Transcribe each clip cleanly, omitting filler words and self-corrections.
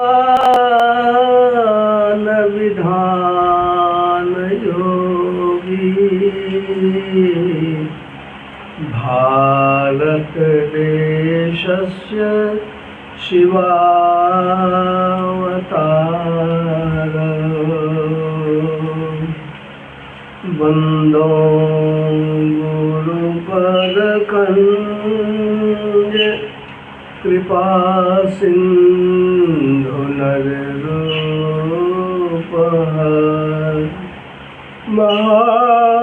ज्ञान विधान योगी भारत देशस्य शिवावतार वन्दो गुरुपदकञ्ज कृपा सिंधु नररूपः महामोहतमुकुंज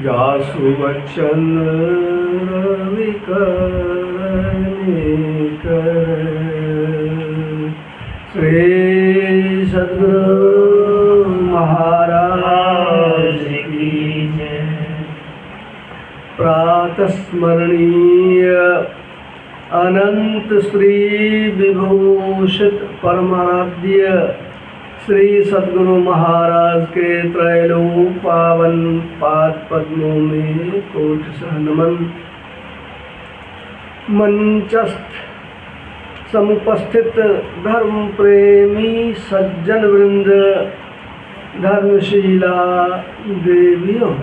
जासु वचन रविकरनिकर श्री सद्गुरु महाराज की जय। प्रातस्मरणीय अनंत श्री विभूषित परमाराध्य श्री सद्गुरु महाराज के त्रैलोक पावन पाद पद्मों में कोटि नमन। मंचस्थ समुपस्थित धर्म प्रेमी सज्जन वृंद, धर्मशीला देवियों,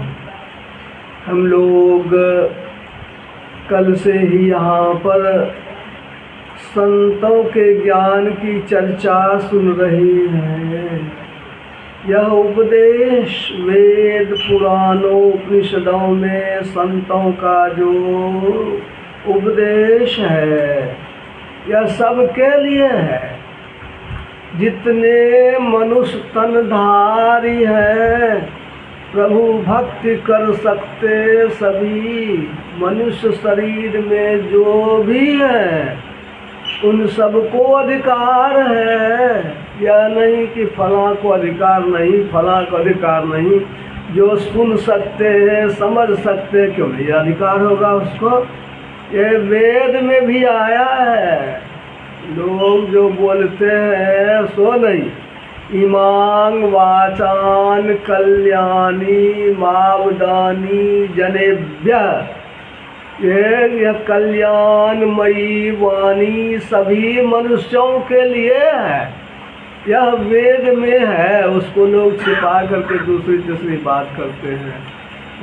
हम लोग कल से ही यहाँ पर संतों के ज्ञान की चर्चा सुन रहे हैं। यह उपदेश वेद पुराणों उपनिषदों में संतों का जो उपदेश है यह सबके लिए है। जितने मनुष्य तनधारी हैं प्रभु भक्ति कर सकते सभी मनुष्य शरीर में जो भी है उन सबको अधिकार है। यह नहीं कि फलां को अधिकार नहीं, फलां को अधिकार नहीं। जो सुन सकते हैं समझ सकते हैं, क्यों नहीं अधिकार होगा उसको। ये वेद में भी आया है। लोग जो बोलते हैं सो नहीं। इमांग वाचान कल्याणी मावदानी जनेभ्यः, यह कल्याणमयी वाणी सभी मनुष्यों के लिए है। यह वेद में है, उसको लोग छिपा करके दूसरी तीसरी बात करते हैं।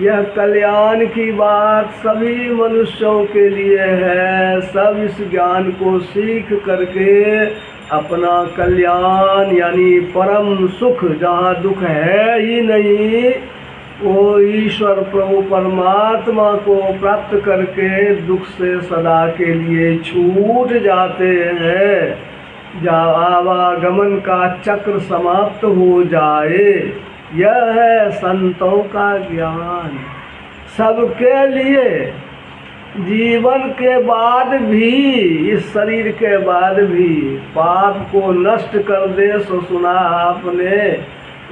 यह कल्याण की बात सभी मनुष्यों के लिए है। सब इस ज्ञान को सीख करके अपना कल्याण यानी परम सुख, जहाँ दुख है ही नहीं, वो ईश्वर प्रभु परमात्मा को प्राप्त करके दुख से सदा के लिए छूट जाते हैं। जहाँ आवागमन का चक्र समाप्त हो जाए, यह है संतों का ज्ञान। सबके लिए जीवन के बाद भी, इस शरीर के बाद भी पाप को नष्ट कर दे, सो सुना आपने,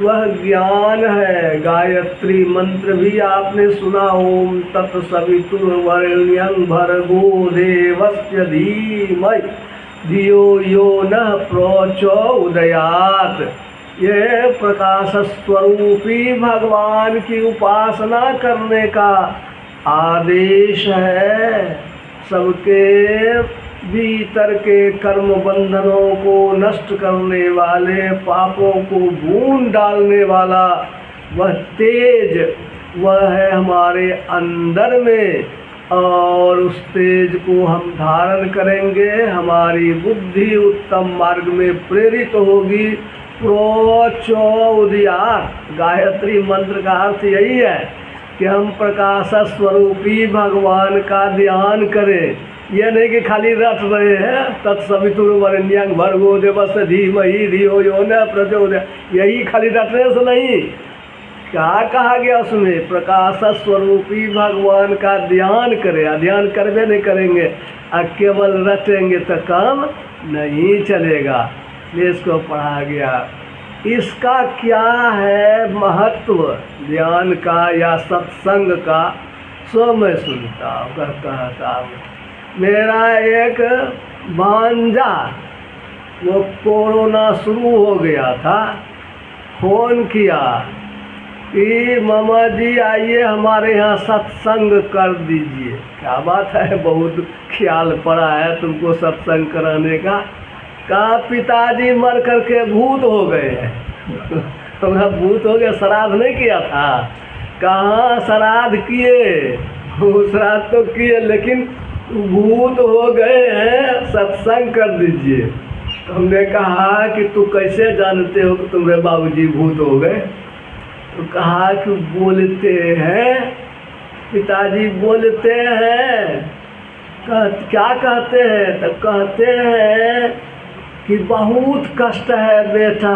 वह ज्ञान है। गायत्री मंत्र भी आपने सुना, ओम तत्सवितुर्वरेण्यं भर्गो देवस्य धीमहि धियो यो नः प्रचोदयात्। ये प्रकाश स्वरूपी भगवान की उपासना करने का आदेश है। सबके भीतर के कर्म बंधनों को नष्ट करने वाले, पापों को भून डालने वाला वह तेज, वह है हमारे अंदर में। और उस तेज को हम धारण करेंगे, हमारी बुद्धि उत्तम मार्ग में प्रेरित होगी। प्रोचोदयात्, गायत्री मंत्र का अर्थ यही है कि हम प्रकाश स्वरूपी भगवान का ध्यान करें। यह नहीं कि खाली रट रहे हैं तत्सवितुर्वरेण्यं भर्गो देवस्य धीमहि धियो यो नः प्रचोदयात्, यही खाली रटने से नहीं। क्या कहा गया उसमें? प्रकाश स्वरूपी भगवान का ध्यान करें। ध्यान करवे नहीं करेंगे और केवल रटेंगे तो काम नहीं चलेगा। इसको पढ़ा गया। इसका क्या है महत्व ध्यान का या सत्संग का, सो मैं सुनता हूँ, कहता हूँ। मेरा एक भांजा, वो कोरोना शुरू हो गया था, फ़ोन किया कि मामा जी आइए हमारे यहाँ सत्संग कर दीजिए। क्या बात है, बहुत ख्याल पड़ा है तुमको सत्संग कराने का। कहा पिताजी मर करके भूत हो गए हैं। हमरा भूत हो गया, श्राद्ध नहीं किया था। कहाँ श्राद्ध किए, श्राद्ध तो किए लेकिन भूत हो गए हैं, सत्संग कर दीजिए। हमने कहा कि तू कैसे जानते हो कि तुम्हारे बाबूजी भूत हो गए? तो कहा कि बोलते हैं, पिताजी बोलते हैं। क्या कहते हैं? तो कहते हैं कि बहुत कष्ट है बेटा,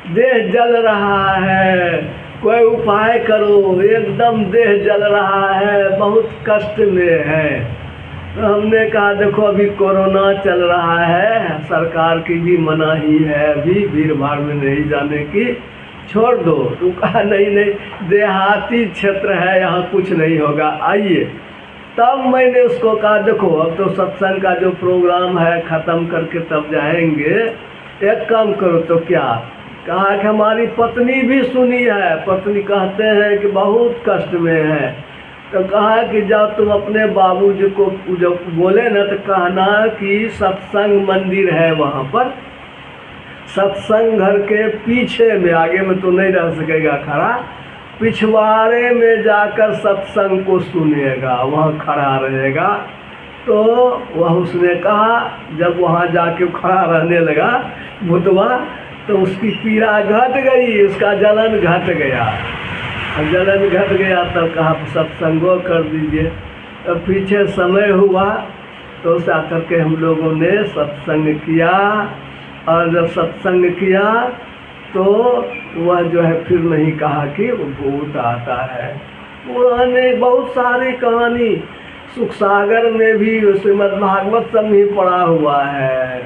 देह जल रहा है, कोई उपाय करो, एकदम देह जल रहा है, बहुत कष्ट में है। तो हमने कहा देखो अभी कोरोना चल रहा है, सरकार की भी मनाही है, अभी भीड़ भाड़ में नहीं जाने की, छोड़ दो। तो कहा नहीं नहीं, देहाती क्षेत्र है, यहाँ कुछ नहीं होगा, आइए। तब मैंने उसको कहा देखो अब तो सत्संग का जो प्रोग्राम है ख़त्म करके तब जाएंगे, एक काम करो। तो क्या कहा कि हमारी पत्नी भी सुनी है, पत्नी कहते हैं कि बहुत कष्ट में है। तो कहा कि जाओ तुम अपने बाबूजी को जब बोले ना तो कहना कि सत्संग मंदिर है वहाँ पर, सत्संग घर के पीछे में, आगे में तो नहीं रह सकेगा खड़ा, पिछवाड़े में जाकर सत्संग को सुनेगा, वहाँ खड़ा रहेगा। तो वह उसने कहा, जब वहाँ जाके खड़ा रहने लगा भूतवा, तो उसकी पीड़ा घट गई, उसका जलन घट गया। जलन घट गया तब कहा सत्संगो कर दीजिए। तब पीछे समय हुआ तो उस आकर के हम लोगों ने सत्संग किया, और जब सत्संग किया तो वह जो है फिर नहीं कहा कि वो भूत आता है। पुराने बहुत सारी कहानी सुख सागर में भी श्रीमद् भागवत सब ही पढ़ा हुआ है,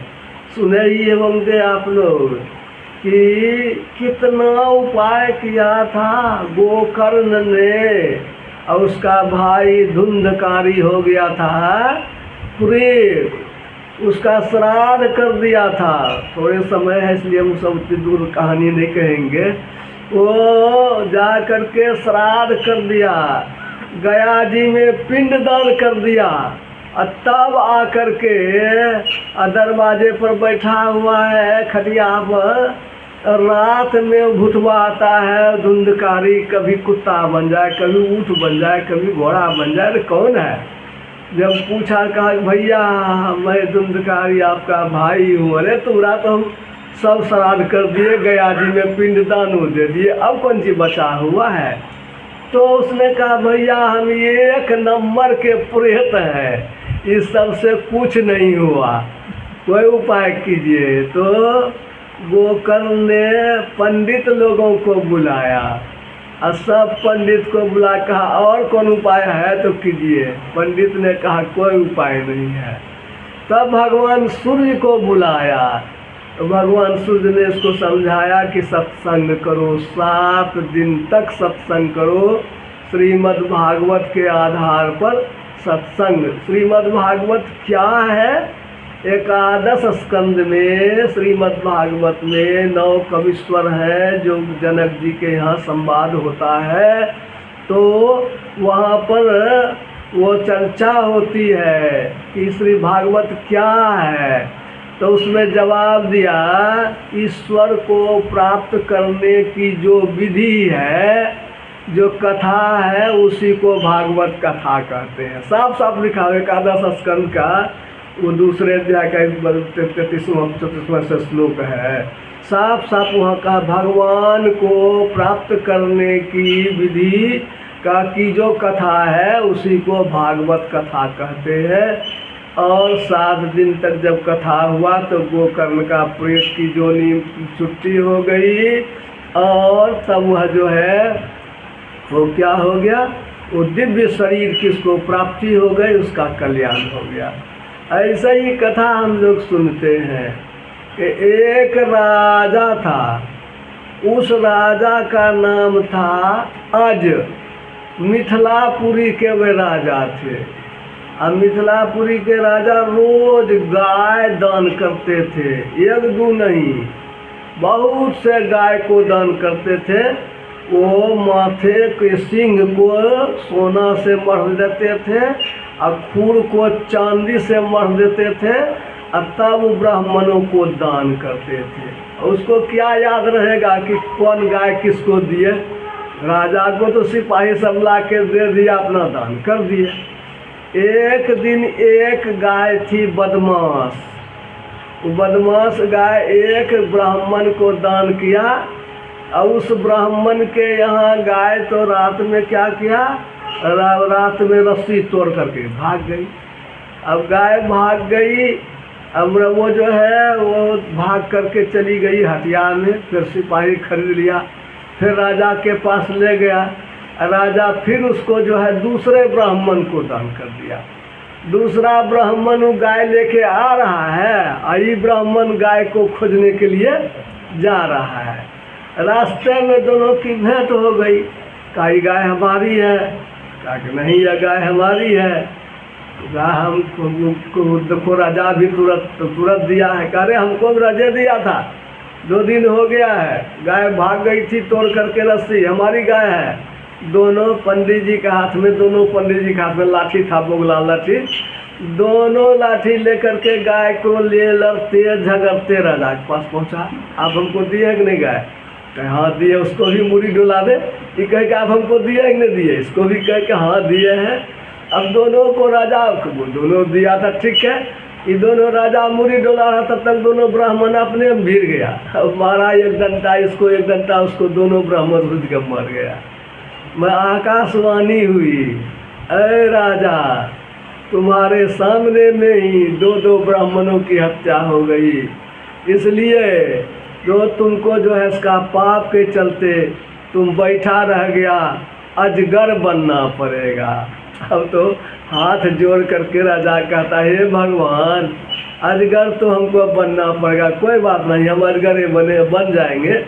सुने ही होंगे आप लोग कि कितना उपाय किया था गोकर्ण ने, और उसका भाई धुंधकारी हो गया था प्रेत, उसका श्राद्ध कर दिया था। थोड़े समय है इसलिए हम सब उतनी दूर कहानी नहीं कहेंगे। वो जा करके श्राद्ध कर दिया, गया जी में पिंडदान कर दिया, और तब आकर के दरवाजे पर बैठा हुआ है खटिया पर, रात में भूतवा आता है धुंधकारी, कभी कुत्ता बन जाए, कभी ऊँट बन जाए, कभी घोड़ा बन जाए। कौन है? जब पूछा कहा भैया मैं धुंधकारी आपका भाई हूँ। अरे तुम्हारा तो हम सब श्राद्ध कर दिए, गया जी में पिंडदान दे दिए, अब कौन सी बचा हुआ है? तो उसने कहा भैया हम एक नंबर के प्रेत हैं, इस सब से कुछ नहीं हुआ, कोई उपाय कीजिए। तो गोकर्ण ने पंडित लोगों को बुलाया, और सब पंडित को बुला कहा और कौन उपाय है तो कीजिए। पंडित ने कहा कोई उपाय नहीं है। तब भगवान सूर्य को बुलाया, तो भगवान सूर्य ने इसको समझाया कि सत्संग करो, 7 दिन तक सत्संग करो, श्रीमद् भागवत के आधार पर सत्संग। श्रीमद् भागवत क्या है? एकादश स्कंद में श्रीमद् भागवत में 9 कवीश्वर हैं, जो जनक जी के यहाँ संवाद होता है, तो वहाँ पर वो चर्चा होती है कि श्री भागवत क्या है। तो उसमें जवाब दिया ईश्वर को प्राप्त करने की जो विधि है, जो कथा है, उसी को भागवत कथा कहते हैं। साफ साफ लिखा है एकादश स्कंद का वो दूसरे अध्याय का 33वां से श्लोक है। साफ साफ वहाँ का भगवान को प्राप्त करने की विधि का की जो कथा है उसी को भागवत कथा कहते हैं। और 7 दिन तक जब कथा हुआ तो गोकर्ण का प्रेत की जोनी छुट्टी हो गई, और तब वह जो है वो क्या हो गया, वो दिव्य शरीर की उसको प्राप्ति हो गई, उसका कल्याण हो गया। ऐसा ही कथा हम लोग सुनते हैं कि एक राजा था, उस राजा का नाम था अज। मिथिलापुरी के वे राजा थे, और मिथिलापुरी के राजा रोज गाय दान करते थे, 1 2 नहीं, बहुत से गाय को दान करते थे। वो माथे के सिंग को सोना से मढ़ देते थे और खूर को चांदी से मढ़ देते थे और तब वो ब्राह्मणों को दान करते थे। उसको क्या याद रहेगा कि कौन गाय किसको दिए? राजा को तो सिपाही सब ला के दे दिया, अपना दान कर दिए। एक दिन एक गाय थी बदमाश, वो बदमाश गाय एक ब्राह्मण को दान किया और उस ब्राह्मण के यहाँ गाय तो रात में क्या किया, रात में रस्सी तोड़ करके भाग गई। अब गाय भाग गई, अब वो जो है वो भाग करके चली गई हटिया में, फिर सिपाही खरीद लिया, फिर राजा के पास ले गया। राजा फिर उसको जो है दूसरे ब्राह्मण को दान कर दिया। दूसरा ब्राह्मण वो गाय लेके आ रहा है और ये ब्राह्मण गाय को खोजने के लिए जा रहा है। रास्ते में दोनों की भेंट हो गई। कहा ये गाय हमारी है? कहा कि नहीं, यह गाय हमारी है। कहा हमको देखो राजा भी तुरंत दिया है। कह रहे हमको भी राजा दिया था, 2 दिन हो गया है, गाय भाग गई थी तोड़ करके रस्सी, हमारी गाय है। दोनों पंडित जी के हाथ में, दोनों पंडित जी के हाथ में लाठी था, बोगला लाठी, दोनों लाठी लेकर के गाय को ले लड़ते झगड़ते राजा के पास पहुंचा। आप हमको दिए कि नहीं गाय? कहे हाँ दिए। उसको भी मुड़ी डुला दे। ये कहे कि आप हमको दिए कि नहीं दिए? इसको भी कहे कि हाँ दिए हैं। अब दोनों को राजा को दोनों दिया था, ठीक है। ये दोनों राजा मुड़ी डोला रहा, तब तक दोनों ब्राह्मण अपने में भीड़ गया। अब मारा 1 घंटा इसको, 1 घंटा उसको, दोनों ब्राह्मण रुझ के मर गया। मैं आकाशवाणी हुई, अरे राजा तुम्हारे सामने में ही 2 ब्राह्मणों की हत्या हो गई, इसलिए जो तुमको जो है इसका पाप के चलते तुम बैठा रह गया, अजगर बनना पड़ेगा। अब तो हाथ जोड़ करके राजा कहता है हे भगवान, अजगर तो हमको बनना पड़ेगा, कोई बात नहीं, हम अजगर बन जाएंगे,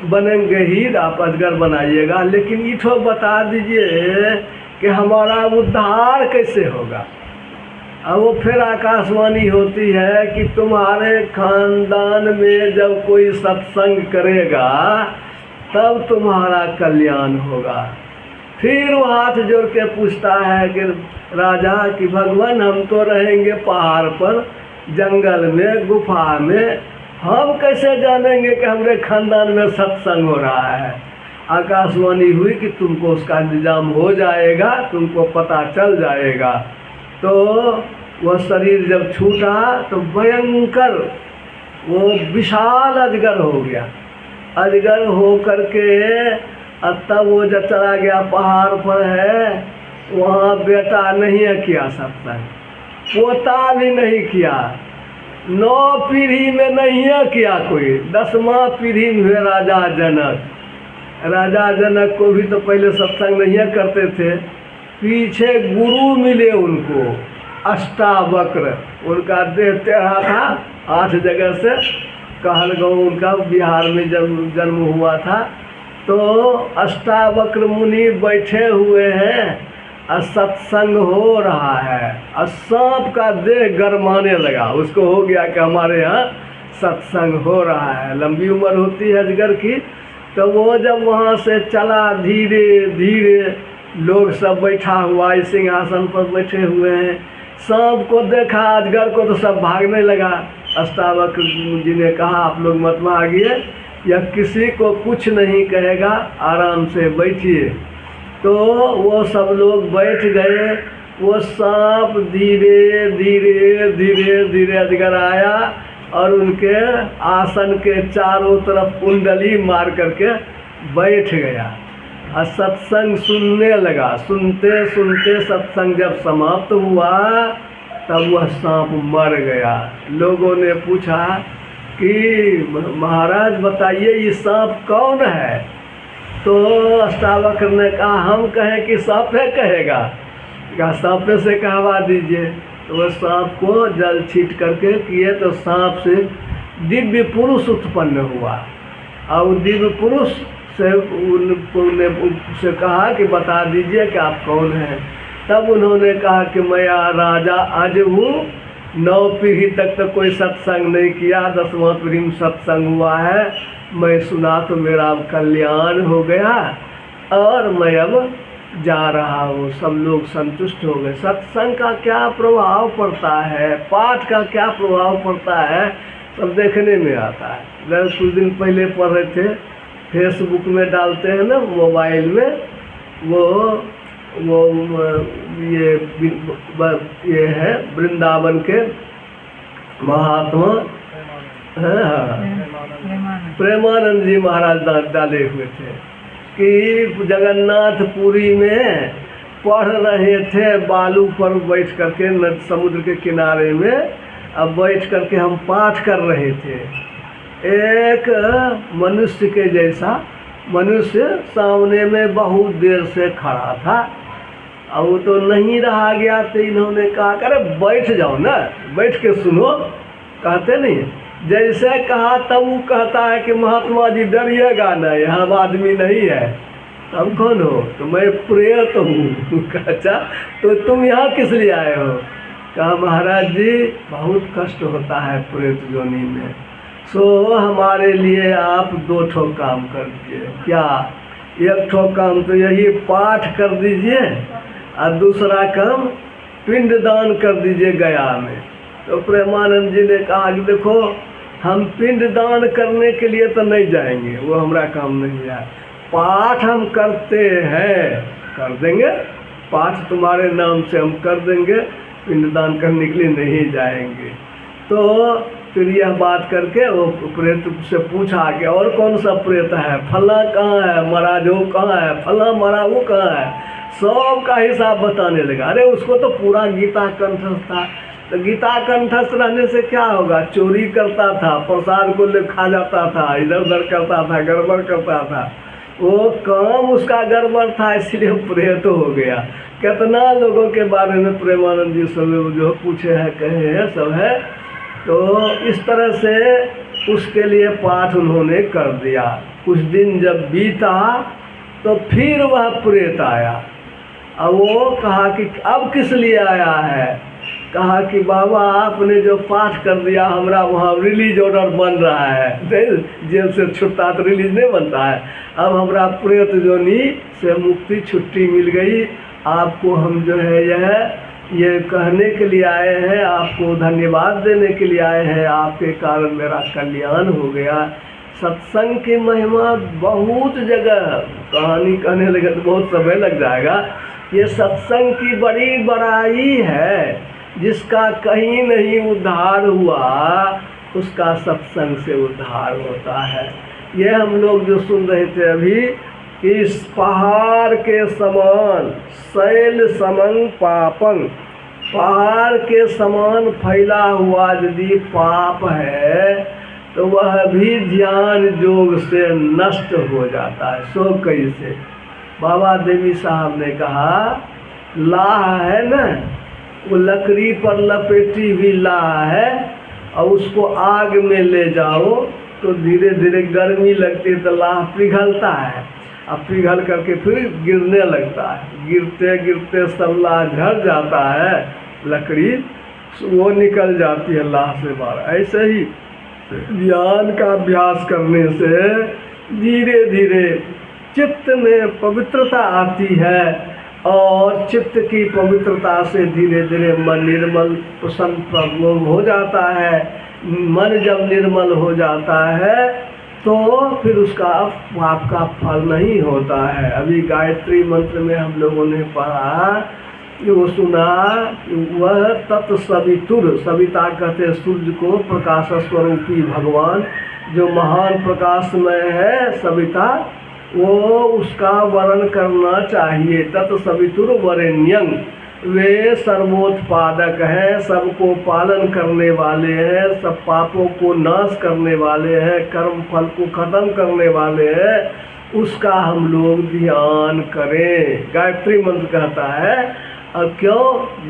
बनेंगे ही, आप अजगर बनाइएगा, लेकिन इठो बता दीजिए कि हमारा उद्धार कैसे होगा। अब वो फिर आकाशवाणी होती है कि तुम्हारे खानदान में जब कोई सत्संग करेगा तब तुम्हारा कल्याण होगा। फिर वो हाथ जोड़ के पूछता है कि राजा कि भगवान हम तो रहेंगे पहाड़ पर, जंगल में, गुफा में, हम कैसे जानेंगे कि हमारे खानदान में सत्संग हो रहा है? आकाशवाणी हुई कि तुमको उसका इंतजाम हो जाएगा, तुमको पता चल जाएगा। तो वह शरीर जब छूटा तो भयंकर वो विशाल अजगर हो गया। अजगर हो करके तब वो जब चला गया पहाड़ पर है, वहाँ बेटा नहीं किया सत्संग, पोता भी नहीं किया, 9 पीढ़ी में नहीं किया कोई, 10वां पीढ़ी में हुए राजा जनक। राजा जनक को भी तो पहले सत्संग नहीं करते थे, पीछे गुरु मिले उनको, अष्टावक्र, उनका देह टेढ़ा था, 8 जगह से, कहलगांव उनका बिहार में जब जन्म हुआ था। तो अष्टावक्र मुनि बैठे हुए हैं और सत्संग हो रहा है और सांप का देह गरमाने लगा, उसको हो गया कि हमारे यहाँ सत्संग हो रहा है। लंबी उम्र होती है अजगर की। तो वो जब वहाँ से चला, धीरे धीरे लोग सब बैठा हुआ, इस सिंहासन पर बैठे हुए हैं, सांप को देखा, अजगर को, तो सब भागने लगा। अष्टावक्र जी ने कहा आप लोग मत भागिए, या किसी को कुछ नहीं कहेगा, आराम से बैठिए। तो वो सब लोग बैठ गए। वो सांप धीरे धीरे धीरे धीरे अजगर आया और उनके आसन के चारों तरफ कुंडली मार करके बैठ गया और सत्संग सुनने लगा। सुनते सुनते सत्संग जब समाप्त हुआ तब वह सांप मर गया। लोगों ने पूछा कि महाराज बताइए ये सांप कौन है? तो अष्टावक्र ने कहा हम कहें कि सांपे कहेगा? कहा सांपे से कहवा दीजिए। तो वह सांप को जल छीट करके किए तो सांप से दिव्य पुरुष उत्पन्न हुआ और दिव्य पुरुष से उनसे कहा कि बता दीजिए कि आप कौन हैं। तब उन्होंने कहा कि मैं राजा आज हूँ 9 पीढ़ी तक तो कोई सत्संग नहीं किया, 10वां पीढ़ी में सत्संग हुआ है, मैं सुना तो मेरा अब कल्याण हो गया और मैं अब जा रहा हूँ। सब लोग संतुष्ट हो गए। सत्संग का क्या प्रभाव पड़ता है, पाठ का क्या प्रभाव पड़ता है, सब देखने में आता है। जब कुछ दिन पहले पढ़ रहे थे, फेसबुक में डालते हैं ना मोबाइल में, वो ये है वृंदावन के महात्मा प्रेमानंद जी महाराज डाले हुए थे कि जगन्नाथपुरी में पढ़ रहे थे, बालू पर बैठ करके समुद्र के किनारे में, अब बैठ करके हम पाठ कर रहे थे। एक मनुष्य के जैसा मनुष्य सामने में बहुत देर से खड़ा था, अब वो तो नहीं रहा गया, तो इन्होंने कहा अरे बैठ जाओ ना, बैठ के सुनो, कहते नहीं। जैसे कहा तब वो कहता है कि महात्मा जी डरिएगा ना, यहाँ आदमी नहीं है। हम कौन हो? तो मैं प्रेत हूँ। अच्छा, तो तुम यहाँ किस लिए आए हो? कहा महाराज जी बहुत कष्ट होता है प्रेत योनि में, सो हमारे लिए आप 2 ठो काम कर दीजिए। क्या? एक ठो काम तो यही पाठ कर दीजिए और दूसरा काम पिंडदान कर दीजिए गया में। तो प्रेमानंद जी ने कहा कि देखो हम पिंडदान करने के लिए तो नहीं जाएंगे, वो हमारा काम नहीं है, पाठ हम करते हैं, कर देंगे, पाठ तुम्हारे नाम से हम कर देंगे, पिंडदान करने के लिए नहीं जाएंगे। तो फिर यह बात करके वो प्रेत से पूछा कि और कौन सा प्रेत है, फला कहाँ है, मरा जो कहाँ है, फला मरा वो कहाँ है, सब का हिसाब बताने लगा। अरे उसको तो पूरा गीता कंठस्थ था, तो गीता कंठस्थ रहने से क्या होगा? चोरी करता था, प्रसाद को ले खा जाता था, इधर उधर करता था, गड़बड़ करता था, वो काम उसका गड़बड़ था, इसलिए प्रेत हो गया। कितना लोगों के बारे में प्रेमानंद जी सब जो पूछे हैं, कहे हैं, सब है। तो इस तरह से उसके लिए पाठ उन्होंने कर दिया। कुछ दिन जब बीता तो फिर वह प्रेत आया। अब वो कहा कि अब किस लिए आया है? कहा कि बाबा आपने जो पाठ कर दिया, हमारा वहाँ रिलीज ऑर्डर बन रहा है, जेल से छुट्टा तो रिलीज नहीं बनता है, अब हमारा प्रेत योनि से मुक्ति छुट्टी मिल गई, आपको हम जो है ये कहने के लिए आए हैं, आपको धन्यवाद देने के लिए आए हैं, आपके कारण मेरा कल्याण हो गया। सत्संग की महिमा बहुत जगह, कहानी कहने लगे तो बहुत समय लग जाएगा। ये सत्संग की बड़ी बड़ाई है, जिसका कहीं नहीं उद्धार हुआ उसका सत्संग से उद्धार होता है। ये हम लोग जो सुन रहे थे अभी, इस पहाड़ के समान शैल समं पापं, पहाड़ के समान फैला हुआ यदि पाप है तो वह भी ध्यान योग से नष्ट हो जाता है। सो कैसे? बाबा देवी साहब ने कहा लाह है ना, वो लकड़ी पर लपेटी हुई लाह है, और उसको आग में ले जाओ तो धीरे धीरे गर्मी लगती है तो लाह पिघलता है, अब पिघल करके फिर गिरने लगता है, गिरते गिरते सब लाह झड़ जाता है, लकड़ी वो निकल जाती है लाह से बाहर। ऐसे ही ज्ञान का अभ्यास करने से धीरे धीरे चित्त में पवित्रता आती है, और चित्त की पवित्रता से धीरे धीरे मन निर्मल प्रसन्न हो जाता है। मन जब निर्मल हो जाता है तो फिर उसका पाप का फल नहीं होता है। अभी गायत्री मंत्र में हम लोगों ने पढ़ा, वो सुना, वह तत्सवितुर, सविता कहते सूर्य को, प्रकाश स्वरूपी भगवान जो महान प्रकाशमय है सविता, वो उसका वर्ण करना चाहिए। तत्सवितुर वरेण्यं, वे सर्वोत्पादक हैं, सबको पालन करने वाले हैं, सब पापों को नाश करने वाले हैं, कर्म फल को खत्म करने वाले हैं, उसका हम लोग ध्यान करें। गायत्री मंत्र कहता है, और क्यों?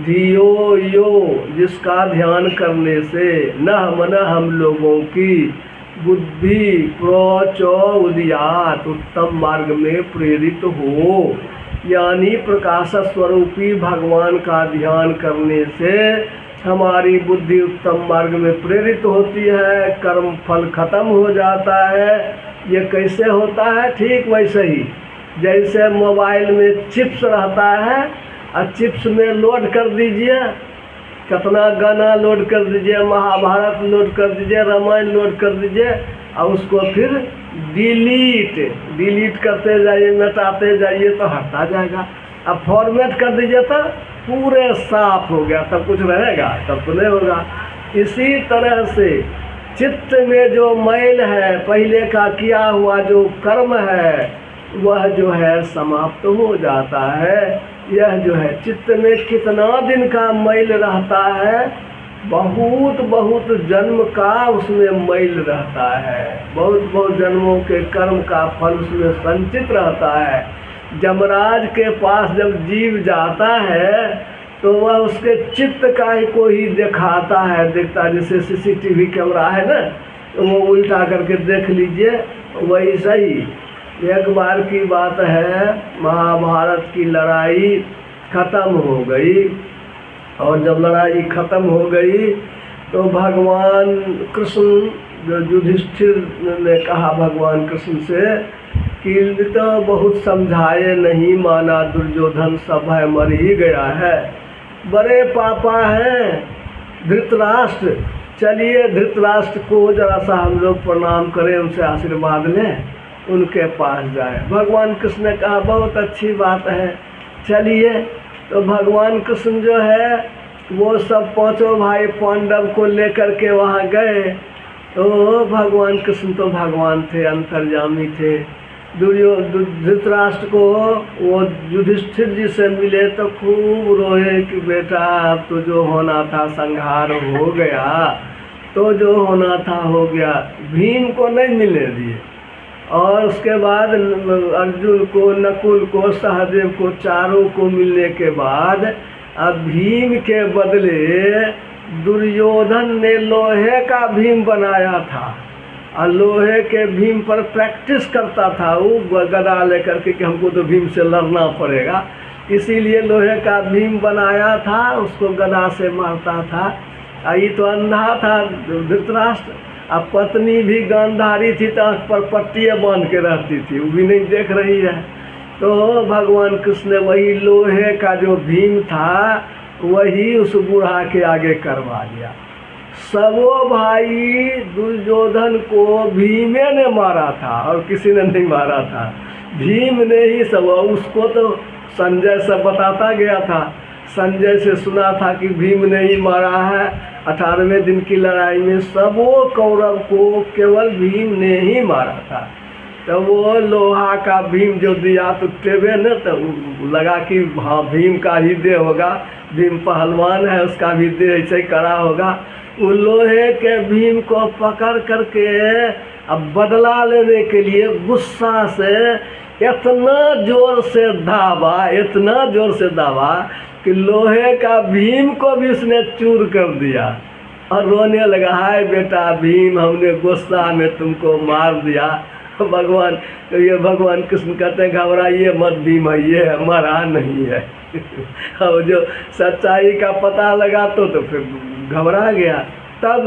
धियो यो, जिसका ध्यान करने से न मन हम लोगों की बुद्धि प्रोचोदयात, उत्तम मार्ग में प्रेरित हो। यानी प्रकाश स्वरूपी भगवान का ध्यान करने से हमारी बुद्धि उत्तम मार्ग में प्रेरित होती है, कर्म फल खत्म हो जाता है। ये कैसे होता है? ठीक वैसे ही जैसे मोबाइल में चिप्स रहता है और चिप्स में लोड कर दीजिए, कितना गाना लोड कर दीजिए, महाभारत लोड कर दीजिए, रामायण लोड कर दीजिए और उसको फिर डिलीट करते जाइए, मिटाते जाइए तो हटता जाएगा। अब फॉर्मेट कर दीजिए तो पूरे साफ हो गया, तब कुछ रहेगा? तब तो नहीं होगा। इसी तरह से चित्त में जो मैल है, पहले का किया हुआ जो कर्म है, वह जो है समाप्त हो जाता है। यह जो है चित्त में कितना दिन का मैल रहता है, बहुत बहुत जन्म का उसमें मैल रहता है, बहुत बहुत जन्मों के कर्म का फल उसमें संचित रहता है। यमराज के पास जब जीव जाता है तो वह उसके चित्त का ही को ही दिखाता है, देखता जैसे सीसीटीवी कैमरा है ना, तो वो उल्टा करके देख लीजिए, वही सही। एक बार की बात है, महाभारत की लड़ाई खत्म हो गई और जब लड़ाई खत्म हो गई तो भगवान कृष्ण, जो युधिष्ठिर ने कहा भगवान कृष्ण से कि तो बहुत समझाए नहीं माना, दुर्योधन सब है मर ही गया है, बड़े पापा हैं धृतराष्ट्र, चलिए धृतराष्ट्र को जरा सा हम लोग प्रणाम करें, उनसे आशीर्वाद लें, उनके पास जाए। भगवान कृष्ण ने कहा बहुत अच्छी बात है, चलिए। तो भगवान कृष्ण जो है वो सब पांचों भाई पांडव को लेकर के वहाँ गए। तो भगवान कृष्ण तो भगवान थे, अंतर्यामी थे। धृतराष्ट्र को वो युधिष्ठिर जी से मिले तो खूब रोए कि बेटा अब तो जो होना था संहार हो गया, तो जो होना था हो गया। भीम को नहीं मिलने दिए और उसके बाद अर्जुन को, नकुल को, सहदेव को, चारों को मिलने के बाद अब भीम के बदले दुर्योधन ने लोहे का भीम बनाया था और लोहे के भीम पर प्रैक्टिस करता था वो गदा लेकर के कि हमको तो भीम से लड़ना पड़ेगा, इसीलिए लोहे का भीम बनाया था, उसको गदा से मारता था। ये तो अंधा था धृतराष्ट्र, अब पत्नी भी गांधारी थी तो आँख पर पट्टियाँ बांध के रहती थी, वो भी नहीं देख रही है। तो भगवान कृष्ण ने वही लोहे का जो भीम था वही उस बूढ़ा के आगे करवा दिया। सबों भाई दुर्योधन को भीमे ने मारा था और किसी ने नहीं मारा था, भीम ने ही सब। उसको तो संजय सब बताता गया था, संजय से सुना था कि भीम ने ही मारा है। 18वें दिन की लड़ाई में सबों कौरव को केवल भीम ने ही मारा था। तो वो लोहा का भीम जो दिया तो टेबे न तो लगा कि हाँ भीम का ही देह होगा, भीम पहलवान है उसका भी देह ऐसे ही कड़ा होगा। वो लोहे के भीम को पकड़ करके अब बदला लेने के लिए गुस्सा से इतना जोर से दाबा, इतना जोर से दाबा कि लोहे का भीम को भी उसने चूर कर दिया और रोने लगा, हाय बेटा भीम, हमने गुस्सा में तुमको मार दिया। भगवान तो ये भगवान कृष्ण कहते हैं घबराइए मत भीम, ये मरा नहीं है। और जो सच्चाई का पता लगा तो फिर घबरा गया। तब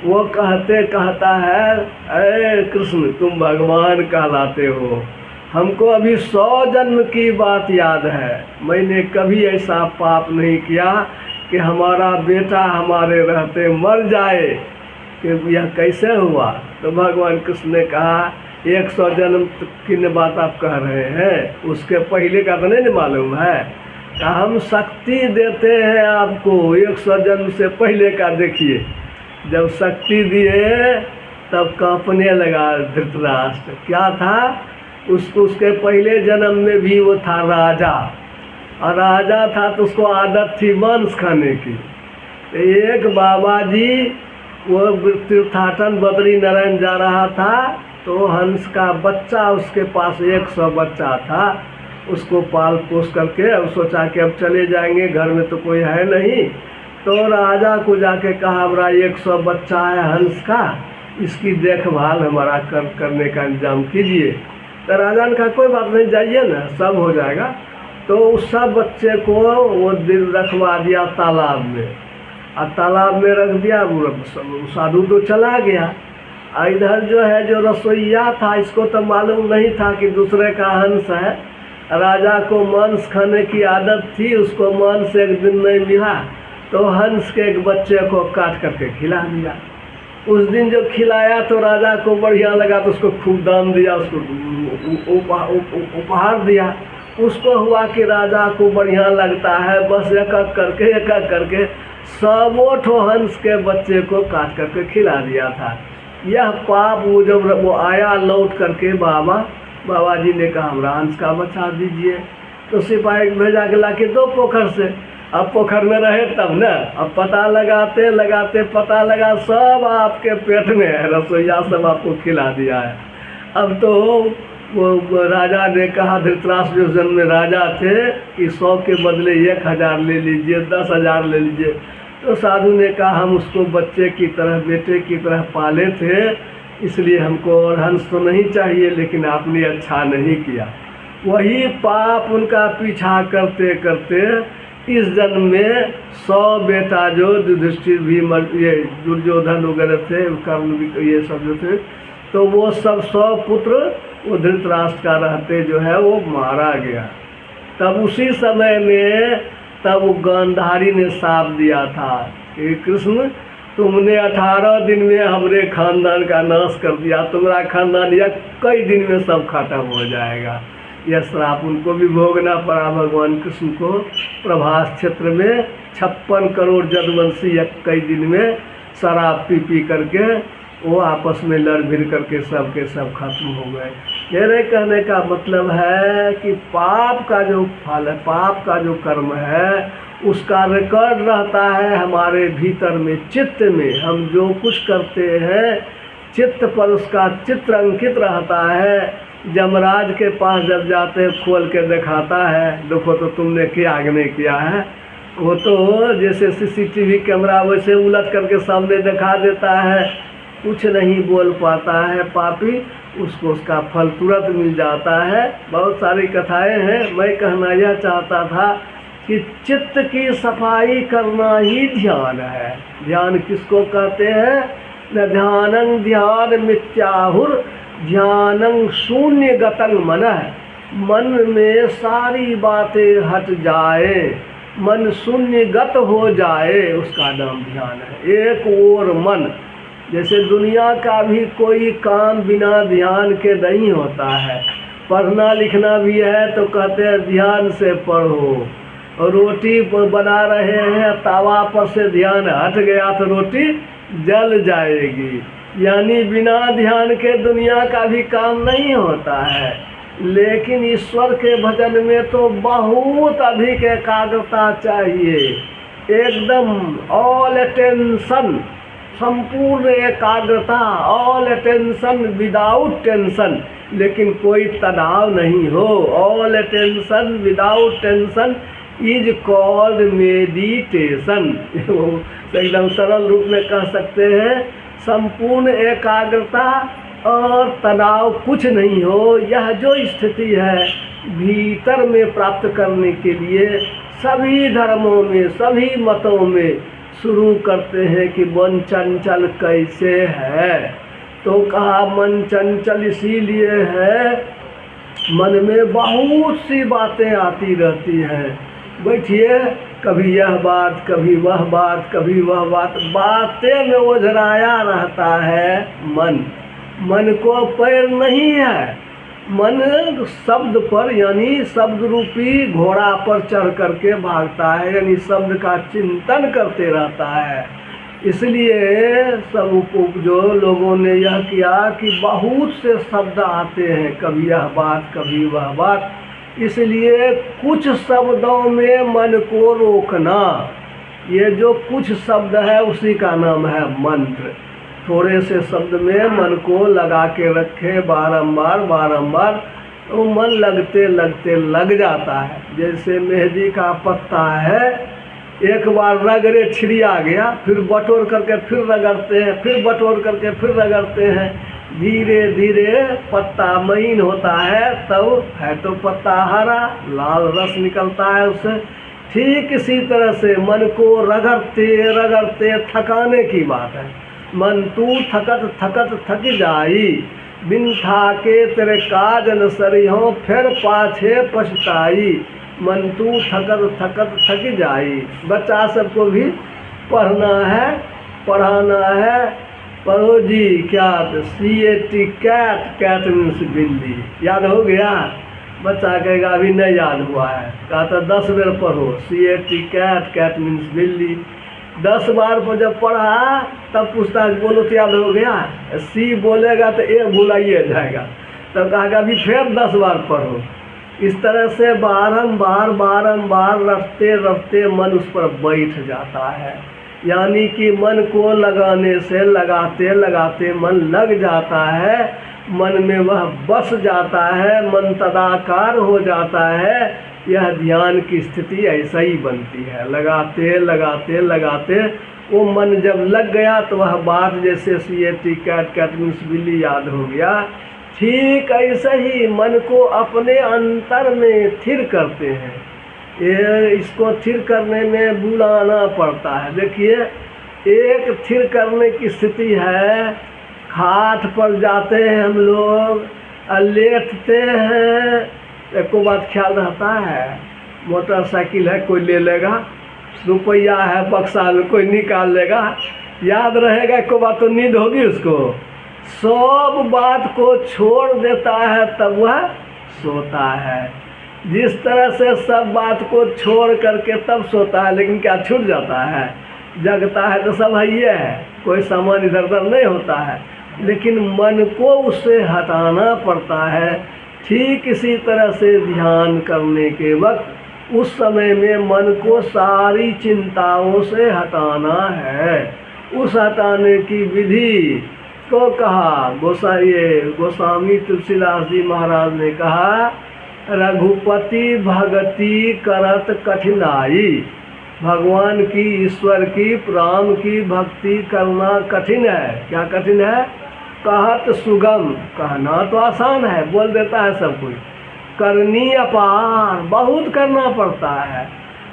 वो कहता है, अरे कृष्ण तुम भगवान कहलाते हो, हमको अभी 100 जन्म की बात याद है, मैंने कभी ऐसा पाप नहीं किया कि हमारा बेटा हमारे रहते मर जाए, कि यह कैसे हुआ। तो भगवान कृष्ण ने कहा 100 जन्म की बात आप कह रहे हैं, उसके पहले का तो नहीं मालूम है, हम शक्ति देते हैं आपको 100 जन्म से पहले का। देखिए जब शक्ति दिए तब कांपने लगा धृतराष्ट्र। क्या था उसके पहले जन्म में भी वो था राजा, और राजा था तो उसको आदत थी मांस खाने की। एक बाबा जी वो तीर्थाटन बद्री नारायण जा रहा था तो हंस का बच्चा उसके पास 100 बच्चा था, उसको पाल पोस करके अब सोचा कि अब चले जाएंगे, घर में तो कोई है नहीं। तो राजा को जाके कहा बड़ा 100 बच्चा है हंस का, इसकी देखभाल हमारा करने का इंतजाम कीजिए। तो राजा ने कहा कोई बात नहीं, जाइए ना, सब हो जाएगा। तो उस सब बच्चे को वो दिन रखवा दिया तालाब में, और तालाब में रख दिया। वो साधु तो चला गया। इधर जो है जो रसोइया था, इसको तो मालूम नहीं था कि दूसरे का हंस है। राजा को मांस खाने की आदत थी, उसको मांस एक दिन नहीं मिला तो हंस के एक बच्चे को काट करके खिला दिया। उस दिन जो खिलाया तो राजा को बढ़िया लगा, तो उसको खूब दान दिया, उसको उपहार दिया। उसको हुआ कि राजा को बढ़िया लगता है, बस एक एक करके सबों ठो हंस के बच्चे को काट करके खिला दिया था। यह पाप वो जब वो आया लौट करके, बाबा जी ने कहा हमरा हंस का बचा दीजिए। तो सिपाही भेजा के ला के दो पोखर से। अब पोखर में रहे तब न, अब पता लगाते लगाते पता लगा सब आपके पेट में है, रसोईया सब आपको खिला दिया है। अब तो वो राजा ने कहा, धृतराष्ट्र जो जन्म में राजा थे, कि 100 के बदले 1000 ले लीजिए, 10,000 ले लीजिए। तो साधु ने कहा हम उसको बच्चे की तरह, बेटे की तरह पाले थे, इसलिए हमको और हंस तो नहीं चाहिए, लेकिन आपने अच्छा नहीं किया। वही पाप उनका पीछा करते करते इस जन्म में 100 बेटा जो युधिष्ठिर भी ये दुर्योधन वगैरह थे, कर्ण भी, ये सब जो थे, तो वो सब 100 पुत्र वो धृतराष्ट्र का रहते जो है वो मारा गया। तब उसी समय में तब वो गांधारी ने शाप दिया था कि कृष्ण तुमने 18 दिन में हमारे खानदान का नाश कर दिया, तुम्हारा खानदान या कई दिन में सब खत्म हो जाएगा। यह श्राप उनको भी भोगना पड़ा भगवान कृष्ण को। प्रभास क्षेत्र में 56 करोड़ जदवंशी कई दिन में शराब पी करके वो आपस में लड़ भिड़ करके सब के सब खत्म हो गए। मेरे कहने का मतलब है कि पाप का जो फल है, पाप का जो कर्म है, उसका रिकॉर्ड रहता है हमारे भीतर में, चित्त में। हम जो कुछ करते हैं चित्त पर उसका चित्र अंकित रहता है। यमराज के पास जब जाते हैं खोल के दिखाता है, देखो तो तुमने क्या आगे नहीं किया है। वो तो जैसे CCTV कैमरा वैसे उलट करके सामने दिखा देता है, कुछ नहीं बोल पाता है पापी, उसको उसका फल तुरंत मिल जाता है। बहुत सारी कथाएं हैं। मैं कहना यह चाहता था कि चित्त की सफाई करना ही ध्यान है। ध्यान किसको कहते हैं? न ध्यानं ध्यान मिथ्याहुर ध्यानं शून्य गतं मनः। मन में सारी बातें हट जाए, मन शून्य गत हो जाए, उसका नाम ध्यान है। एक और मन, जैसे दुनिया का भी कोई काम बिना ध्यान के नहीं होता है। पढ़ना लिखना भी है तो कहते हैं ध्यान से पढ़ो, और रोटी बना रहे हैं तवा पर से ध्यान हट गया तो रोटी जल जाएगी। यानी बिना ध्यान के दुनिया का भी काम नहीं होता है। लेकिन ईश्वर के भजन में तो बहुत अधिक एकाग्रता चाहिए, एकदम ऑल अटेंशन, संपूर्ण एकाग्रता, ऑल अटेंशन विदाउट टेंशन, लेकिन कोई तनाव नहीं हो। All attention without tension is called meditation. एकदम सरल रूप में कह सकते हैं, संपूर्ण एकाग्रता और तनाव कुछ नहीं हो। यह जो स्थिति है भीतर में प्राप्त करने के लिए सभी धर्मों में, सभी मतों में शुरू करते हैं कि मन चंचल कैसे है। तो कहा मन चंचल इसीलिए है, मन में बहुत सी बातें आती रहती हैं। बैठिए, कभी यह बात, कभी वह बात, कभी वह बात, बातें में उझराया रहता है मन। मन को पैर नहीं है, मन शब्द पर, यानी शब्द रूपी घोड़ा पर चढ़ करके भागता है, यानी शब्द का चिंतन करते रहता है। इसलिए सब जो लोगों ने यह किया कि बहुत से शब्द आते हैं, कभी यह बात, कभी वह बात, इसलिए कुछ शब्दों में मन को रोकना। ये जो कुछ शब्द है उसी का नाम है मंत्र। थोड़े से शब्द में मन को लगा के रखे बारंबार बारंबार, तो मन लगते लगते लग जाता है। जैसे मेहंदी का पत्ता है, एक बार रगड़े छिड़िया गया, फिर बटोर करके फिर रगड़ते हैं, फिर बटोर करके फिर रगड़ते हैं। धीरे धीरे पत्ता महीन होता है, तब है तो पत्ता हरा, लाल रस निकलता है उससे। ठीक इसी तरह से मन को रगड़ते रगड़ते थकाने की बात है। मन तू थकत थकत थक जाई, बिन थाके तेरे काज न सरिहों, फिर पाछे पछताई। मन तू थकत थकत थक जाई। बच्चा सबको भी पढ़ना है, पढ़ाना है। पढ़ो जी, क्या CAT कैट, कैट मीन्स बिल्ली। याद हो गया? बच्चा कहेगा अभी नहीं याद हुआ है, कहा तो 10 बार पढ़ो CAT कैट, कैट मीन्स बिल्ली। 10 बार पर जब पढ़ा तब पूछता है बोलो तो याद हो गया? C बोलेगा तो A भुलाइए जाएगा, तब कहेगा अभी फिर 10 बार पढ़ो। इस तरह से बारंबार बारंबार रटते रटते मन उस पर बैठ जाता है। यानी कि मन को लगाने से लगाते लगाते मन लग जाता है, मन में वह बस जाता है, मन तदाकार हो जाता है। यह ध्यान की स्थिति ऐसा ही बनती है। लगाते लगाते लगाते वो मन जब लग गया तो वह बात जैसे CAT कैट, कैट मीन्स बिल्ली याद हो गया। ठीक ऐसे ही मन को अपने अंतर में स्थिर करते हैं। ये इसको स्थिर करने में बुलाना पड़ता है। देखिए, एक स्थिर करने की स्थिति है, खाट पर जाते हैं हम लोग, लेटते हैं, एक बात ख्याल रहता है, मोटरसाइकिल है कोई ले लेगा, रुपया है बक्सा में कोई निकाल लेगा, याद रहेगा एक बात तो नींद होगी उसको। सब बात को छोड़ देता है तब वह सोता है। जिस तरह से सब बात को छोड़ करके तब सोता है, लेकिन क्या छूट जाता है? जगता है तो सब है ही है, कोई सामान इधर उधर नहीं होता है, लेकिन मन को उससे हटाना पड़ता है। ठीक इसी तरह से ध्यान करने के वक्त उस समय में मन को सारी चिंताओं से हटाना है। उस हटाने की विधि को कहा गोस्वामी तुलसीदास जी महाराज ने कहा, रघुपति भगति करत कठिनाई। भगवान की, ईश्वर की, राम की भक्ति करना कठिन है। क्या कठिन है? कहत सुगम, कहना तो आसान है, बोल देता है सब कोई। करनी अपार, बहुत करना पड़ता है।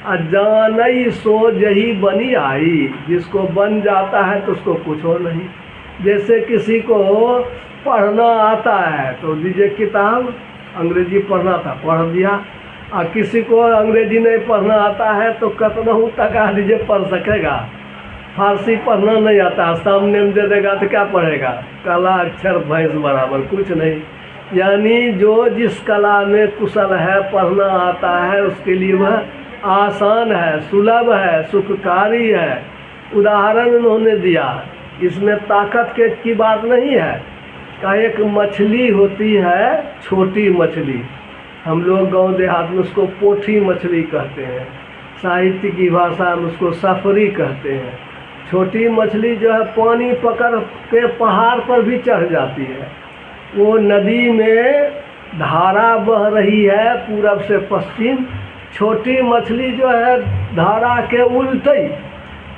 अजानई सो जही बनी आई, जिसको बन जाता है तो उसको कुछ और नहीं। जैसे किसी को पढ़ना आता है तो दीजिए किताब, अंग्रेजी पढ़ना था पढ़ दिया, और किसी को अंग्रेजी नहीं पढ़ना आता है तो कतनहू तक दीजिए पढ़ सकेगा। फारसी पढ़ना नहीं आता, सामने में दे देगा तो क्या पढ़ेगा? काला अक्षर भैंस बराबर, कुछ नहीं। यानी जो जिस कला में कुशल है, पढ़ना आता है, उसके लिए वह आसान है, सुलभ है, सुखकारी है। उदाहरण उन्होंने दिया, इसमें ताकत की बात नहीं है। का एक मछली होती है, छोटी मछली, हम लोग गांव देहात में उसको पोठी मछली कहते हैं, साहित्य की भाषा में उसको सफरी कहते हैं। छोटी मछली जो है पानी पकड़ के पहाड़ पर भी चढ़ जाती है। वो नदी में धारा बह रही है पूरब से पश्चिम, छोटी मछली जो है धारा के उल्टे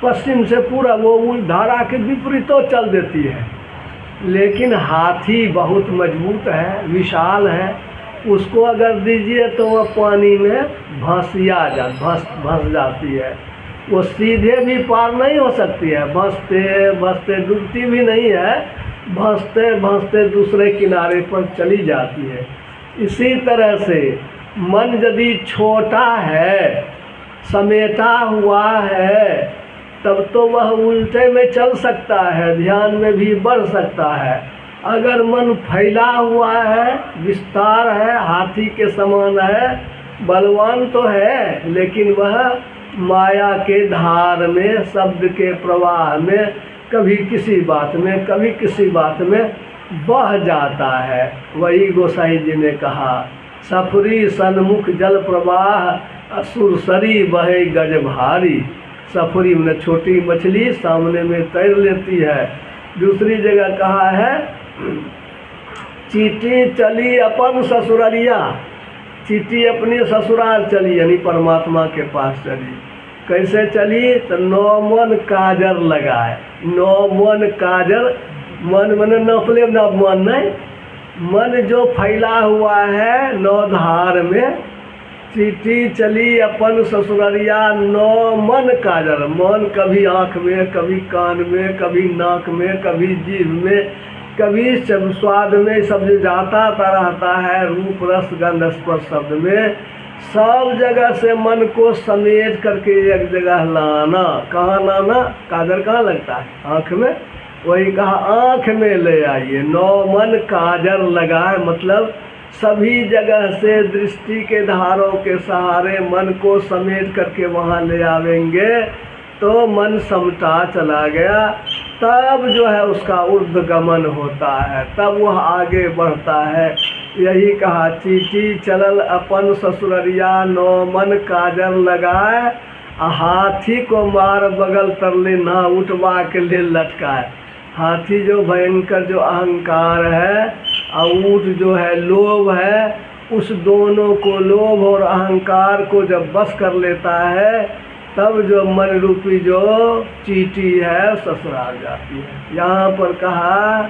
पश्चिम से पूरब, वो धारा के विपरीतों चल देती है। लेकिन हाथी बहुत मजबूत है, विशाल है, उसको अगर दीजिए तो वह पानी में धंस जाती है। वो सीधे भी पार नहीं हो सकती है, भंसते भंसते डूबती भी नहीं है, भंसते भंसते दूसरे किनारे पर चली जाती है। इसी तरह से मन यदि छोटा है, समेटा हुआ है, तब तो वह उल्टे में चल सकता है, ध्यान में भी बढ़ सकता है। अगर मन फैला हुआ है, विस्तार है, हाथी के समान है, बलवान तो है, लेकिन वह माया के धार में, शब्द के प्रवाह में, कभी किसी बात में कभी किसी बात में बह जाता है। वही गोसाई जी ने कहा, सफरी सन्मुख जल प्रवाह, असुरसरी बहे गज भारी। सफरी में छोटी मछली सामने में तैर लेती है। दूसरी जगह कहा है, चींटी चली अपन ससुररिया, चींटी अपने ससुराल चली, यानी परमात्मा के पास चली। कैसे चली? तो 9 मन काजर लगाए, 9 मन काजर मन मन नपले न मन नहीं, मन जो फैला हुआ है नौ धार में, चीटी चली अपन ससुररिया नौ मन काजर। मन कभी आँख में, कभी कान में, कभी नाक में, कभी जीभ में, कभी स्वाद में, सब जो जाता रहता है रूप रस गंध स्पर्श शब्द में, सब जगह से मन को समेट करके एक जगह लाना। कहाँ लाना? काजर कहाँ लगता है? आँख में। वही कहा आँख में ले आइए, नौ मन काजर लगाए, मतलब सभी जगह से दृष्टि के धारों के सहारे मन को समेट करके वहाँ ले आवेंगे तो मन समटा चला गया। तब जो है उसका ऊर्ध्वगमन होता है, तब वह आगे बढ़ता है। यही कहा चीटी चलल अपन ससुररिया नौ मन काजर लगाए, हाथी को मार बगल तरले ना उठवा के ले लटकाए। हाथी जो भयंकर जो अहंकार है और ऊँट जो है लोभ है, उस दोनों को, लोभ और अहंकार को जब बस कर लेता है तब जो मन रूपी जो चीटी है ससुराल जाती है। यहाँ पर कहा